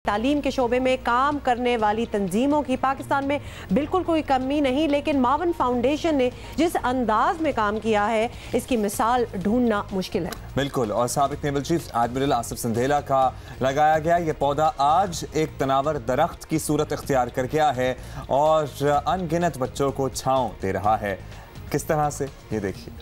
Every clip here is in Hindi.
तालीम के शोबे में काम करने वाली तंजीमों की पाकिस्तान में बिल्कुल कोई कमी नहीं, लेकिन मावन फाउंडेशन ने जिस अंदाज में काम किया है इसकी मिसाल ढूंढना मुश्किल है। बिल्कुल। और साबिक नेवल चीफ एडमिरल आसिफ संदेला का लगाया गया ये पौधा आज एक तनावर दरख्त की सूरत इख्तियार कर गया है और अनगिनत बच्चों को छांव दे रहा है। किस तरह से, ये देखिए।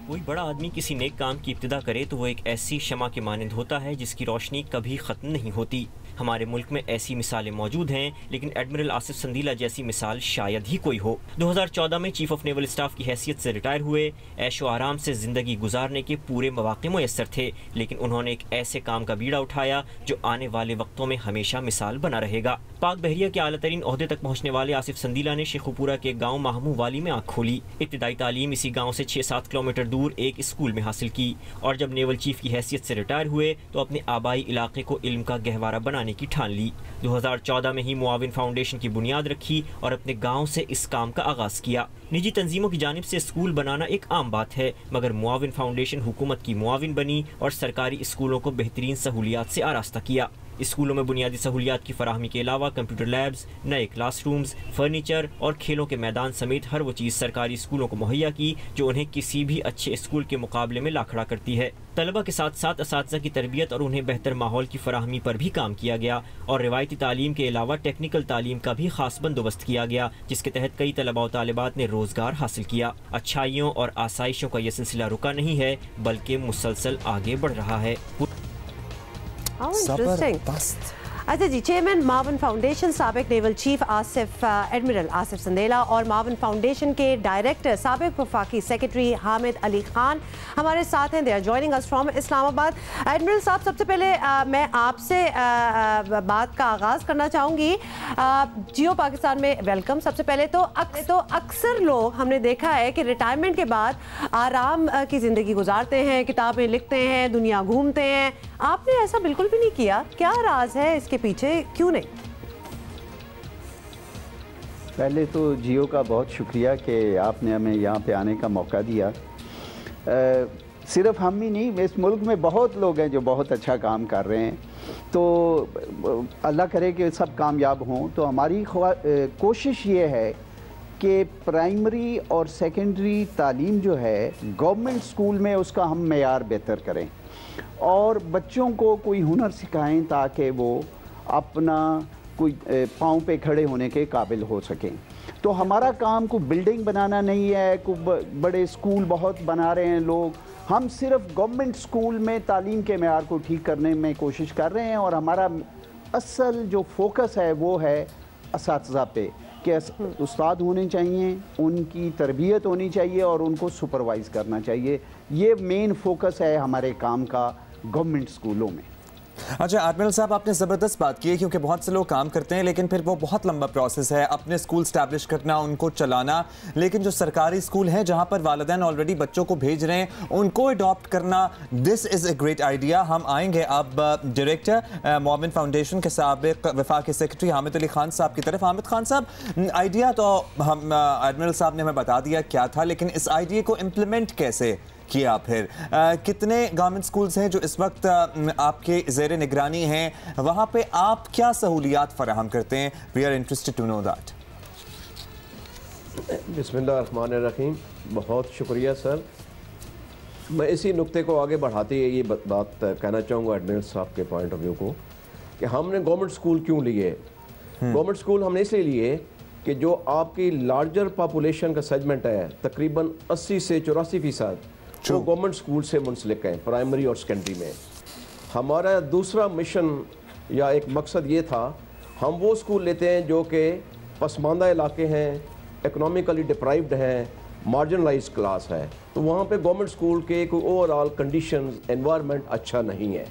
कोई बड़ा आदमी किसी नेक काम की इब्तिदा करे तो वो एक ऐसी शमा के मानंद होता है जिसकी रोशनी कभी ख़त्म नहीं होती। हमारे मुल्क में ऐसी मिसालें मौजूद हैं, लेकिन एडमिरल आसिफ संदीला जैसी मिसाल शायद ही कोई हो। 2014 में चीफ ऑफ नेवल स्टाफ की हैसियत से रिटायर हुए, ऐशो आराम से ज़िंदगी गुजारने के पूरे मौक़े मुयस्सर थे, लेकिन उन्होंने एक ऐसे काम का बीड़ा उठाया जो आने वाले वक्तों में हमेशा मिसाल बना रहेगा। पाक बहरिया के आला तरीन ओहदे तक पहुँचने वाले आसिफ संदीला ने शेखुपुरा के गाँव माहमू वाली में आँख खोली। इब्तिदाई तालीम इसी गाँव से 6-7 किलोमीटर दूर एक स्कूल में हासिल की और जब नेवल चीफ की हैसियत से रिटायर हुए तो अपने आबाई इलाके को इल्म का गहवारा बनाने की ठान ली। 2014 में ही मुआविन फाउंडेशन की बुनियाद रखी और अपने गांव से इस काम का आगाज किया। निजी तंजीमों की जानिब से स्कूल बनाना एक आम बात है, मगर मुआविन फाउंडेशन हुकूमत की मुआविन बनी और सरकारी स्कूलों को बेहतरीन सहूलियात से आरास्ता किया। स्कूलों में बुनियादी सहूलियात की फराहमी के अलावा कंप्यूटर लैब्स, नए क्लासरूम्स, फर्नीचर और खेलों के मैदान समेत हर वो चीज़ सरकारी स्कूलों को मुहैया की जो उन्हें किसी भी अच्छे स्कूल के मुकाबले में ला खड़ा करती है। तलबा के साथ साथ असातिज़ा की तरबियत और उन्हें बेहतर माहौल की फराहमी पर भी काम किया गया और रिवायती तालीम के अलावा टेक्निकल तालीम का भी खास बंदोबस्त किया गया, जिसके तहत कई तलबा और तालिबात ने रोज़गार हासिल किया। अच्छाइयों और आसाइशों का यह सिलसिला रुका नहीं है बल्कि मुसलसल आगे बढ़ रहा है। अच्छा जी, चेयरमैन मावन फाउंडेशन साबिक नेवल चीफ एडमिरल आसिफ संदेला और मावन फाउंडेशन के डायरेक्टर साबिक वफाकी सेक्रेटरी हामिद अली खान हमारे साथ हैं। They are joining us from Islamabad. Admiral साहब, सबसे पहले मैं आपसे बात का आगाज़ करना चाहूँगी। जियो पाकिस्तान में वेलकम। सबसे पहले तो अक्सर लोग हमने देखा है कि रिटायरमेंट के बाद आराम की ज़िंदगी गुजारते हैं, किताबें लिखते हैं, दुनिया घूमते हैं। आपने ऐसा बिल्कुल भी नहीं किया, क्या राज है इसके पीछे, क्यों नहीं? पहले तो जियो का बहुत शुक्रिया कि आपने हमें यहाँ पे आने का मौका दिया। सिर्फ हम ही नहीं, इस मुल्क में बहुत लोग हैं जो बहुत अच्छा काम कर रहे हैं, तो अल्लाह करे कि सब कामयाब हों। तो हमारी कोशिश ये है कि प्राइमरी और सेकेंडरी तालीम जो है गवर्नमेंट स्कूल में उसका हम मेयार बेहतर करें और बच्चों को कोई हुनर सिखाएं ताकि वो अपना कोई पाँव पे खड़े होने के काबिल हो सकें। तो हमारा काम कोई बिल्डिंग बनाना नहीं है, कोई बड़े स्कूल बहुत बना रहे हैं लोग। हम सिर्फ गवर्नमेंट स्कूल में तालीम के मेयार को ठीक करने में कोशिश कर रहे हैं और हमारा असल जो फोकस है वो है असातिज़ा पे कि उस्ताद होने चाहिए, उनकी तरबियत होनी चाहिए और उनको सुपरवाइज़ करना चाहिए। ये मेन फोकस है हमारे काम का गवर्नमेंट स्कूलों में। अच्छा एडमिरल साहब, आपने ज़बरदस्त बात की है क्योंकि बहुत से लोग काम करते हैं लेकिन फिर वो बहुत लंबा प्रोसेस है अपने स्कूल स्टैब्लिश करना, उनको चलाना। लेकिन जो सरकारी स्कूल हैं जहां पर वालिदैन ऑलरेडी बच्चों को भेज रहे हैं उनको अडॉप्ट करना, this is a great idea. हम आएंगे अब डायरेक्टर मोमिन फाउंडेशन के साबिक वफाकी सेक्रेटरी हामिद अली खान साहब की तरफ। हामिद खान साहब, आइडिया तो हम एडमिरल साहब ने हमें बता दिया क्या था, लेकिन इस आइडिया को इम्प्लीमेंट कैसे किया फिर? कितने गवर्नमेंट स्कूल्स हैं जो इस वक्त आपके ज़ेरे निगरानी हैं? वहाँ पे आप क्या सहूलियात फराहम करते हैं? We are interested to know that. बिस्मिल्लाहिर्रहमानिर्रहीम। बहुत शुक्रिया सर। मैं इसी नुक्ते को आगे बढ़ाते हुए ये बात कहना चाहूँगा एडमिरल साहब के पॉइंट ऑफ व्यू को कि हमने गवर्नमेंट स्कूल क्यों लिए। गवर्नमेंट स्कूल हमने इसलिए लिए कि जो आपकी लार्जर पॉपुलेशन का सेगमेंट है, तकरीबन 80 से 84% जो गवर्नमेंट स्कूल से मुंसलिक हैं प्राइमरी और सेकेंडरी में। हमारा दूसरा मिशन या एक मकसद ये था, हम वो स्कूल लेते हैं जो कि पसमानदा इलाके हैं, इकोनॉमिकली डिप्राइव्ड हैं, मार्जिनलाइज क्लास है, तो वहाँ पे गवर्नमेंट स्कूल के कोई ओवरऑल कंडीशंस, एनवायरनमेंट अच्छा नहीं है।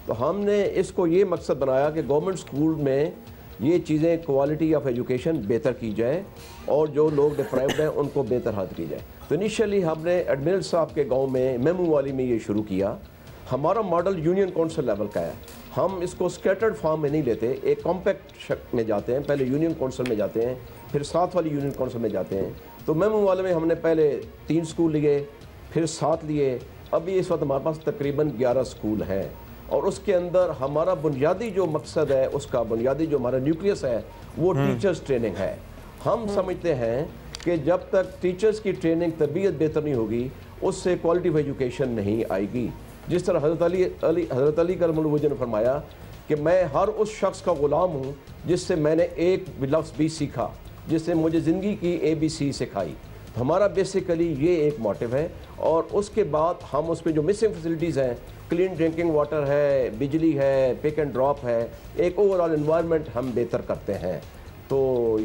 तो हमने इसको ये मकसद बनाया कि गवर्नमेंट स्कूल में ये चीज़ें क्वालिटी ऑफ एजुकेशन बेहतर की जाए और जो लोग डिप्राइव्ड हैं उनको बेहतर हाथ की जाए। तो इनिशियली हमने एडमिरल साहब के गांव में मेमू वाली में ये शुरू किया। हमारा मॉडल यूनियन काउंसिल लेवल का है। हम इसको स्कैटर्ड फॉर्म में नहीं लेते, एक कॉम्पैक्ट शक्ल में जाते हैं। पहले यूनियन काउंसिल में जाते हैं, फिर साथ वाली यूनियन काउंसिल में जाते हैं। तो मेमू वाले में हमने पहले 3 स्कूल लिए, फिर 7 लिए। अभी इस वक्त हमारे पास तकरीबन 11 स्कूल हैं और उसके अंदर हमारा बुनियादी जो मकसद है, उसका बुनियादी जो हमारा न्यूक्लियस है वो टीचर्स ट्रेनिंग है। हम समझते हैं कि जब तक टीचर्स की ट्रेनिंग तरबियत बेहतर नहीं होगी उससे क्वालिटी ऑफ एजुकेशन नहीं आएगी। जिस तरह हज़रत अली करमुल ने फरमाया कि मैं हर उस शख्स का ग़ुलाम हूँ जिससे मैंने एक लफ्ज़ भी सीखा, जिससे मुझे ज़िंदगी की ABC सिखाई। तो हमारा बेसिकली ये एक मोटिव है। और उसके बाद हम उसमें जो मिसिंग फैसिलिटीज़ हैं, क्लीन ड्रिंकिंग वाटर है, बिजली है, पिक एंड ड्रॉप है, एक ओवरऑल एनवायरनमेंट हम बेहतर करते हैं। तो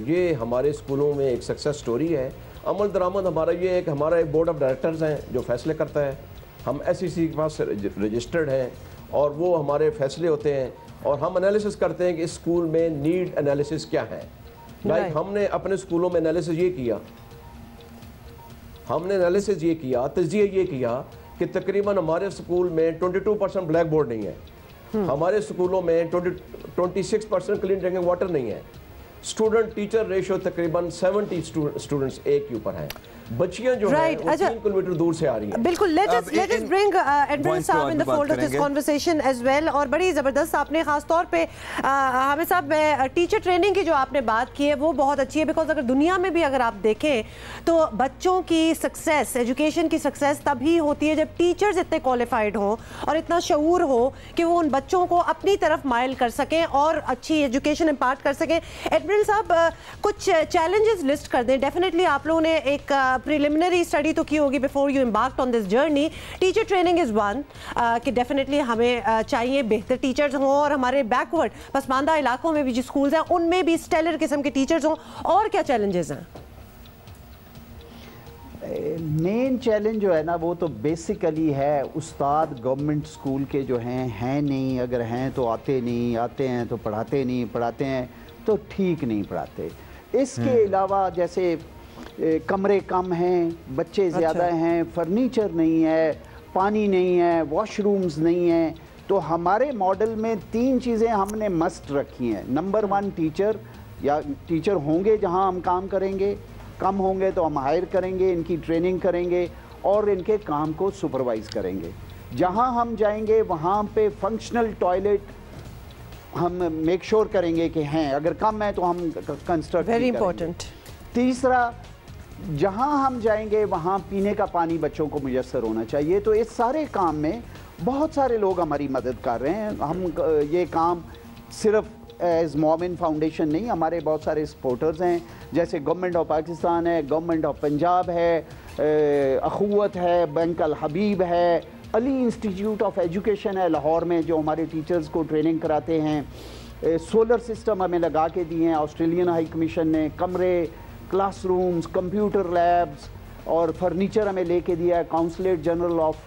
ये हमारे स्कूलों में एक सक्सेस स्टोरी है। अमल दरामद हमारा ये है कि हमारा एक बोर्ड ऑफ डायरेक्टर्स हैं जो फैसले करता है। हम SEC के पास रजिस्टर्ड हैं और वो हमारे फैसले होते हैं और हम एनालिसिस करते हैं कि इस स्कूल में नीड एनालिसिस क्या है। लाइक हमने अपने स्कूलों में एनालिसिस ये किया, तजिया ये किया कि तकरीबन हमारे स्कूल में 22% ब्लैक बोर्ड नहीं है, हमारे स्कूलों में 26% क्लीन ड्रिंकिंग वाटर नहीं है, स्टूडेंट टीचर रेशियो तकरीबन 70 स्टूडेंट्स एक के ऊपर हैं, बच्चियां जो हैं वो 3 किलोमीटर दूर से आ रही हैं। बिल्कुल, let us bring एडमिरल साहब in the fold of this conversation as well. और बड़ी ज़बरदस्त आपने ख़ास तौर पे हामिद साहब में टीचर ट्रेनिंग की जो आपने बात की है वो बहुत अच्छी है, बिकॉज अगर दुनिया में भी अगर आप देखें तो बच्चों की सक्सेस, एजुकेशन की सक्सेस तभी होती है जब टीचर्स इतने क्वालिफाइड हों और इतना शऊर हो कि वो उन बच्चों को अपनी तरफ माइल कर सकें और अच्छी एजुकेशन इम्पार्ट कर सकें। एडमिरल साहब कुछ चैलेंजेस लिस्ट कर दें। डेफिनेटली आप लोगों ने एक प्रिलिमिनरी स्टडी तो की होगी before you embarked on this journey. Teacher training is one कि डेफिनेटली हमें चाहिए बेहतर टीचर्स हों और हमारे बैकवर्ड पसमानदा इलाकों में भी जो स्कूल्स हैं उनमें भी स्टेलर किस्म के टीचर्स हों। और क्या चैलेंजेस हैं? मेन चैलेंज जो है ना वो तो बेसिकली है उस्ताद गवर्नमेंट स्कूल के जो हैं नहीं, अगर हैं तो आते नहीं, आते हैं तो पढ़ाते नहीं, पढ़ाते हैं तो ठीक नहीं पढ़ाते। इसके अलावा जैसे कमरे कम हैं, बच्चे ज़्यादा हैं, फर्नीचर नहीं है, पानी नहीं है, वॉशरूम्स नहीं हैं। तो हमारे मॉडल में 3 चीज़ें हमने मस्ट रखी हैं। नंबर 1 टीचर, या टीचर होंगे जहां हम काम करेंगे, कम होंगे तो हम हायर करेंगे, इनकी ट्रेनिंग करेंगे और इनके काम को सुपरवाइज़ करेंगे। जहां हम जाएंगे वहां पे फंक्शनल टॉयलेट हम मेक श्योर करेंगे कि हैं, अगर कम है तो हम कंस्ट्रक्ट। Very important. तीसरा, जहां हम जाएंगे वहां पीने का पानी बच्चों को मुयस्सर होना चाहिए। तो इस सारे काम में बहुत सारे लोग हमारी मदद कर रहे हैं। हम ये काम सिर्फ एज मोमिन फाउंडेशन नहीं, हमारे बहुत सारे सपोर्टर्स हैं, जैसे गवर्नमेंट ऑफ पाकिस्तान है, गवर्नमेंट ऑफ पंजाब है, अखुवत है, बैंक अल हबीब है, अली इंस्टीट्यूट ऑफ एजुकेशन है लाहौर में जो हमारे टीचर्स को ट्रेनिंग कराते हैं। सोलर सिस्टम हमें लगा के दिए हैं ऑस्ट्रेलियन हाई कमीशन ने, कमरे, क्लासरूम्स, कंप्यूटर लैब्स और फर्नीचर हमें लेके दिया है काउंसलेट जनरल ऑफ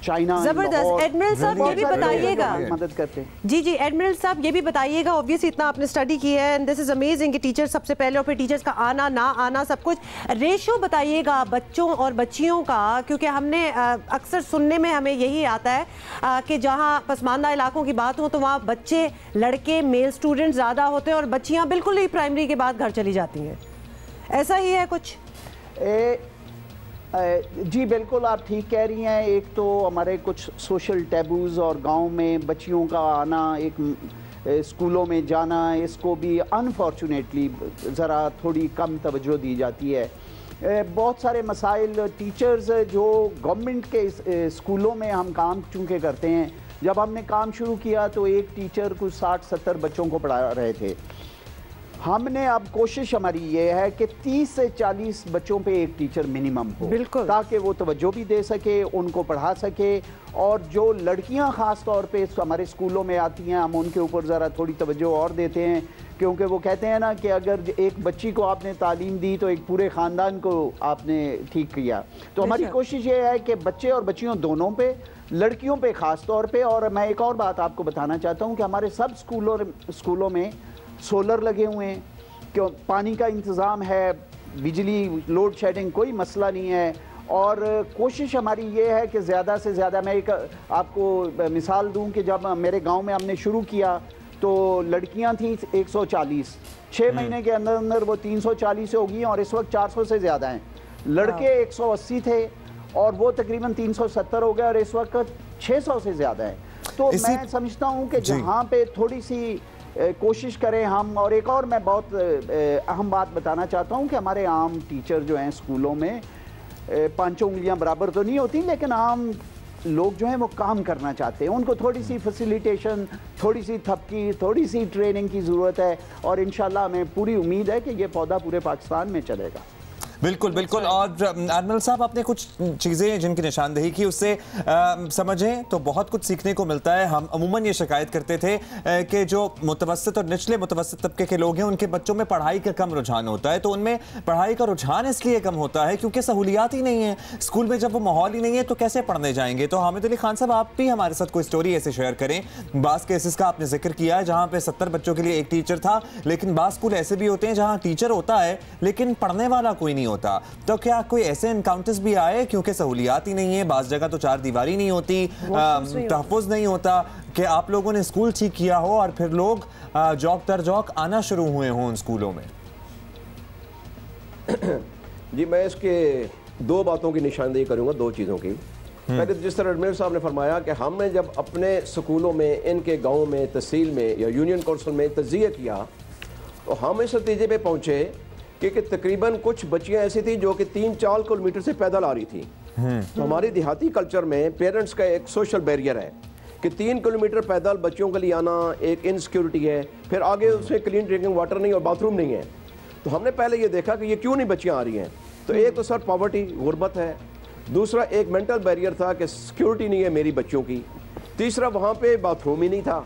चाइना। जबरदस्त। एडमिरल साहब ये भी बताइएगा, मदद करते हैं। जी एडमिरल साहब ये भी बताइएगा, ऑब्वियसली इतना आपने स्टडी किया है एंड दिस इज अमेजिंग कि टीचर्स सबसे पहले और फिर टीचर्स का आना ना आना सब कुछ। रेशो बताइएगा बच्चों और बच्चियों का, क्योंकि हमने अक्सर सुनने में हमें यही आता है कि जहाँ पसमानदा इलाकों की बात हो तो वहाँ बच्चे, लड़के, मेल स्टूडेंट ज़्यादा होते हैं और बच्चियाँ बिल्कुल ही प्राइमरी के बाद घर चली जाती हैं। ऐसा ही है कुछ? जी बिल्कुल, आप ठीक कह रही हैं। एक तो हमारे कुछ सोशल टैबूज़ और गांव में बच्चियों का आना, एक स्कूलों में जाना, इसको भी अनफॉर्चुनेटली ज़रा थोड़ी कम तवज्जो दी जाती है। बहुत सारे मसाइल, टीचर्स जो गवर्नमेंट के स्कूलों में हम काम चूँकि करते हैं, जब हमने काम शुरू किया तो एक टीचर कुछ 60-70 बच्चों को पढ़ा रहे थे। हमने अब कोशिश हमारी ये है कि 30 से 40 बच्चों पे एक टीचर मिनिमम हो, ताकि वो तवज्जो भी दे सके, उनको पढ़ा सके। और जो लड़कियां ख़ास तौर पे हमारे स्कूलों में आती हैं, हम उनके ऊपर ज़रा थोड़ी तवज्जो और देते हैं, क्योंकि वो कहते हैं ना कि अगर एक बच्ची को आपने तालीम दी तो एक पूरे ख़ानदान को आपने ठीक किया। तो हमारी कोशिश ये है कि बच्चे और बच्चियों दोनों पे, लड़कियों पे ख़ास तौर पे। और मैं एक और बात आपको बताना चाहता हूँ कि हमारे सब स्कूलों में सोलर लगे हुए हैं, क्यों पानी का इंतज़ाम है, बिजली लोड शेडिंग कोई मसला नहीं है। और कोशिश हमारी ये है कि ज़्यादा से ज़्यादा, मैं एक आपको मिसाल दूं कि जब मेरे गांव में हमने शुरू किया तो लड़कियां थी 140, 6 महीने के अंदर अंदर वो 340 हो गई और इस वक्त 400 से ज़्यादा हैं। लड़के 180 थे और वो तकरीबन 370 हो गए और इस वक्त 600 से ज़्यादा है। तो मैं समझता हूँ कि जहाँ पे थोड़ी सी कोशिश करें हम, और एक और मैं बहुत अहम बात बताना चाहता हूँ कि हमारे आम टीचर जो हैं स्कूलों में 5 उंगलियां बराबर तो नहीं होती, लेकिन आम लोग जो हैं वो काम करना चाहते हैं, उनको थोड़ी सी फैसिलिटेशन, थोड़ी सी थपकी, थोड़ी सी ट्रेनिंग की ज़रूरत है, और इंशाल्लाह हमें पूरी उम्मीद है कि ये पौधा पूरे पाकिस्तान में चलेगा। बिल्कुल बिल्कुल। और एडमिरल साहब, आपने कुछ चीज़ें जिनकी निशानदेही की, उससे समझें तो बहुत कुछ सीखने को मिलता है। हम अमूमन ये शिकायत करते थे कि जो मुतवस्सित और निचले मुतवस्सित तबके के लोग हैं उनके बच्चों में पढ़ाई का कम रुझान होता है। तो उनमें पढ़ाई का रुझान इसलिए कम होता है क्योंकि सहूलियात ही नहीं है स्कूल में। जब वो माहौल ही नहीं है तो कैसे पढ़ने जाएंगे? तो हामिद अली खान साहब, आप भी हमारे साथ कोई स्टोरी ऐसे शेयर करें। बास केसेस का आपने जिक्र किया है जहाँ पे 70 बच्चों के लिए एक टीचर था, लेकिन बास स्कूल ऐसे भी होते हैं जहाँ टीचर होता है लेकिन पढ़ने वाला कोई नहीं होता। तो क्या कोई ऐसे एनकाउंटर्स भी आए क्योंकि सहूलियात ही नहीं है, बास जगह तो चार दीवारी नहीं होती, तहफ़्फ़ुज़ नहीं होता, कि आप लोगों ने स्कूल ठीक किया हो और फिर लोग जौक दर जौक आना शुरू हुए हों उन स्कूलों में? जी, मैं इसके 2 बातों की निशानदेही करूंगा, 2 चीज़ों की। पहले जिस तरह एडमिरल साहब ने फरमाया कि हमने जब अपने स्कूलों में, इनके गाँव में, तहसील में या यूनियन काउंसिल में तज़किया किया तो हम इस नतीजे पे पहुँचे कि तकरीबन कुछ बच्चियां ऐसी थी जो कि 3-4 किलोमीटर से पैदल आ रही थी। तो हमारी देहाती कल्चर में पेरेंट्स का एक सोशल बैरियर है कि 3 किलोमीटर पैदल बच्चों के लिए आना एक इनसिक्योरिटी है, फिर आगे उसमें क्लीन ड्रिंकिंग वाटर नहीं और बाथरूम नहीं है। तो हमने पहले ये देखा कि ये क्यों नहीं बच्चियाँ आ रही हैं। तो एक तो सर पॉवर्टी, गुर्बत है, दूसरा एक मेंटल बैरियर था कि सिक्योरिटी नहीं है मेरी बच्चों की, तीसरा वहाँ पे बाथरूम ही नहीं था।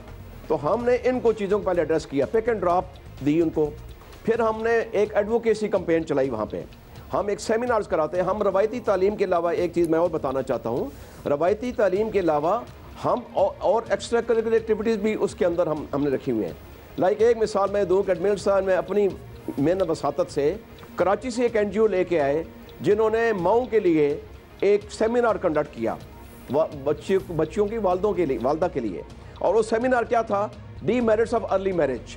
तो हमने इनको चीज़ों को पहले एड्रेस किया, पिक एंड ड्रॉप दी उनको। फिर हमने एक एडवोकेसी कैंपेन चलाई, वहाँ पे हम एक सेमिनार्स कराते हैं। हम रवायती तालीम के अलावा एक चीज़ मैं और बताना चाहता हूँ, रवायती तालीम के अलावा हम और एक्स्ट्रा करिकुलर एक्टिविटीज़ भी उसके अंदर हमने रखी हुई हैं। लाइक एक मिसाल मैं दूँ, एडमिरल साहब में अपनी मेहनत वसातत से कराची से एक NGO लेके आए जिन्होंने माओं के लिए एक सेमिनार कंडक्ट किया बच्चियों की वालदा के लिए। और वो सेमिनार क्या था? D merits of early marriage.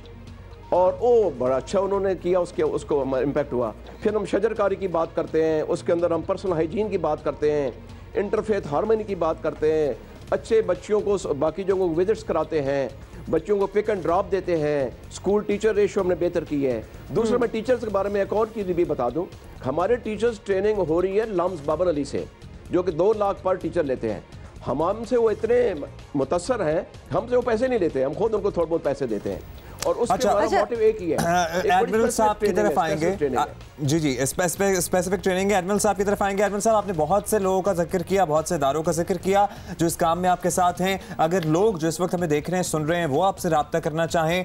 और वो बड़ा अच्छा उन्होंने किया, उसको इम्पैक्ट हुआ। फिर हम शजरकारी की बात करते हैं, उसके अंदर हम पर्सनल हाइजीन की बात करते हैं, इंटरफेथ हार्मनी की बात करते हैं, अच्छे बच्चियों को बाकी जो को विजिट्स कराते हैं, बच्चों को पिक एंड ड्रॉप देते हैं, स्कूल टीचर रेशियो हमने बेहतर की है। दूसरा मैं टीचर्स के बारे में एक और चीज़ भी बता दूँ, हमारे टीचर्स ट्रेनिंग हो रही है लम्स बाबर अली से, जो कि 2 लाख पर टीचर लेते हैं। हमसे वो इतने मुतसर हैं, हमसे वो पैसे नहीं लेते, हम खुद उनको थोड़े बहुत पैसे देते हैं। और उसके मोटिव एक ही है। एडमिरल साहब की तरफ आएंगे। जी, स्पेसिफिक ट्रेनिंग है। एडमिरल साहब की तरफ आएंगे। एडमिरल साहब, आपने बहुत से लोगों का जिक्र किया, बहुत से इदारों का जिक्र किया जो इस काम में आपके साथ हैं। अगर लोग जो इस वक्त हमें देख रहे हैं, सुन रहे हैं, वो आपसे रब्ता करना चाहें,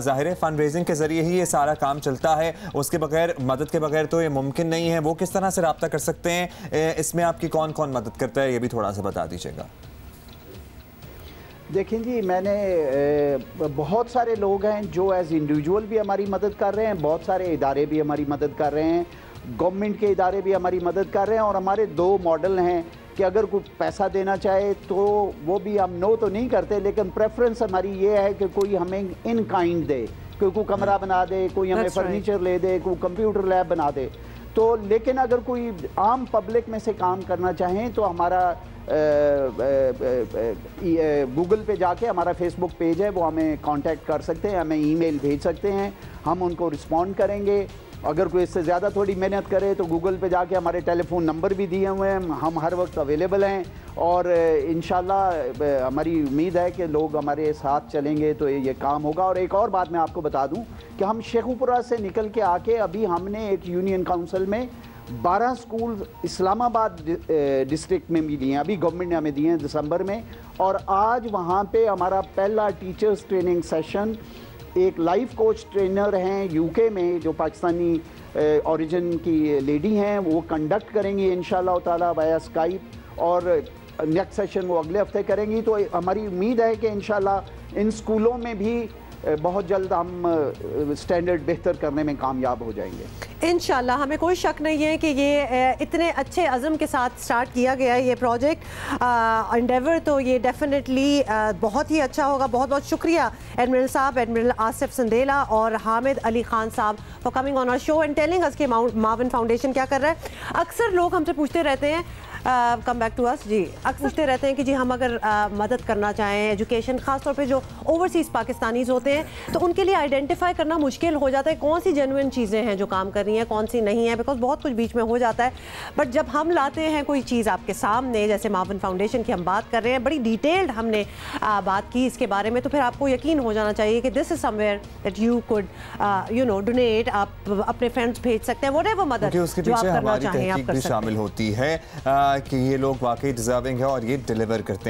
ज़ाहिर है फंड रेजिंग के जरिए ही ये सारा काम चलता है, उसके बगैर, मदद के बगैर तो ये मुमकिन नहीं है, वो किस तरह से रब्ता कर सकते हैं? इसमें आपकी कौन कौन मदद करता है, ये भी थोड़ा सा बता दीजिएगा। देखें जी, मैंने बहुत सारे लोग हैं जो एज इंडिविजुअल भी हमारी मदद कर रहे हैं, बहुत सारे इदारे भी हमारी मदद कर रहे हैं, गवर्नमेंट के इदारे भी हमारी मदद कर रहे हैं। और हमारे 2 मॉडल हैं कि अगर कोई पैसा देना चाहे तो वो भी हम नो तो नहीं करते, लेकिन प्रेफरेंस हमारी ये है कि कोई हमें इन काइंड दे, कोई कमरा बना दे, कोई हमें फर्नीचर ले दे, कोई कंप्यूटर लैब बना दे। तो लेकिन अगर कोई आम पब्लिक में से काम करना चाहें तो हमारा गूगल पे जाके हमारा फेसबुक पेज है, वो हमें कांटेक्ट कर सकते हैं, हमें ईमेल भेज सकते हैं, हम उनको रिस्पॉन्ड करेंगे। अगर कोई इससे ज़्यादा थोड़ी मेहनत करे तो गूगल पे जाके हमारे टेलीफोन नंबर भी दिए हुए हैं, हम हर वक्त अवेलेबल हैं। और इंशाल्लाह हमारी उम्मीद है कि लोग हमारे साथ चलेंगे तो ये काम होगा। और एक और बात मैं आपको बता दूं कि हम शेखुपुरा से निकल के आके अभी हमने एक यूनियन काउंसिल में 12 स्कूल इस्लामाबाद डिस्ट्रिक्ट में भी दिए हैं, अभी गवर्नमेंट ने हमें दिए हैं दिसंबर में। और आज वहाँ पे हमारा पहला टीचर्स ट्रेनिंग सेशन, एक लाइफ कोच ट्रेनर हैं यूके में जो पाकिस्तानी ओरिजिन की लेडी हैं, वो कंडक्ट करेंगी इंशाल्लाह ताला वाया स्काइप, और नेक्स्ट सेशन वो अगले हफ्ते करेंगी। तो हमारी उम्मीद है कि इंशाल्लाह इन स्कूलों में भी बहुत जल्द हम स्टैंडर्ड बेहतर करने में कामयाब हो जाएंगे इंशाल्लाह। हमें कोई शक नहीं है कि ये इतने अच्छे अज़म के साथ स्टार्ट किया गया है ये प्रोजेक्ट एंडेवर, तो ये डेफिनेटली बहुत ही अच्छा होगा। बहुत बहुत शुक्रिया एडमिरल साहब, एडमिरल आसिफ संदेला और हामिद अली खान साहब for coming on our show and telling us कि मावन फाउंडेशन क्या कर रहा है। अक्सर लोग हमसे पूछते रहते हैं कम बैक टू अस। जी, अक्सर पूछते रहते हैं कि जी हम अगर मदद करना चाहें, एजुकेशन खासतौर पे जो ओवरसीज़ पाकिस्तानीज होते हैं तो उनके लिए आइडेंटिफाई करना मुश्किल हो जाता है कौन सी जेन्युइन चीज़ें हैं जो काम कर रही हैं, कौन सी नहीं है, बिकॉज बहुत कुछ बीच में हो जाता है। बट जब हम लाते हैं कोई चीज़ आपके सामने, जैसे मावन फाउंडेशन की हम बात कर रहे हैं, बड़ी डिटेल्ड हमने बात की इसके बारे में, तो फिर आपको यकीन हो जाना चाहिए कि this is somewhere that you could donate. आप अपने फ्रेंड्स भेज सकते हैं, व्हाटएवर मदद जो आप करना चाहें आप कर सकते हैं। शामिल होती है कि ये लोग वाकई डिजर्विंग है और ये डिलीवर करते हैं।